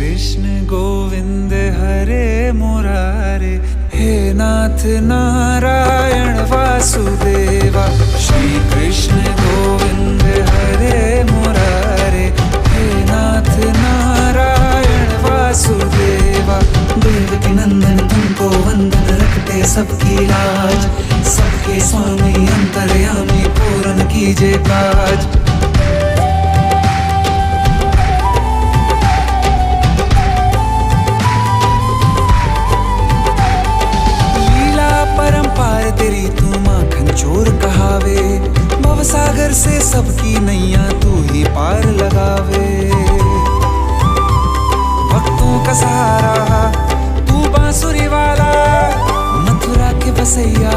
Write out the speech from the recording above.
कृष्ण गोविंद हरे मुरारे, हे नाथ नारायण वासुदेवा। श्री कृष्ण गोविंद हरे मुरारे, हे नाथ नारायण वासुदेवा। देवकी नंदन तुमको वंदन, रखते सबकी लाज, सबके स्वामी अंतर्यामी पूर्ण कीजिए काज। तेरी तू माखन चोर कहावे, भवसागर से सबकी नैया तू ही पार लगावे। भक्तों का सहारा तू बांसुरी वाला, मथुरा के बसैया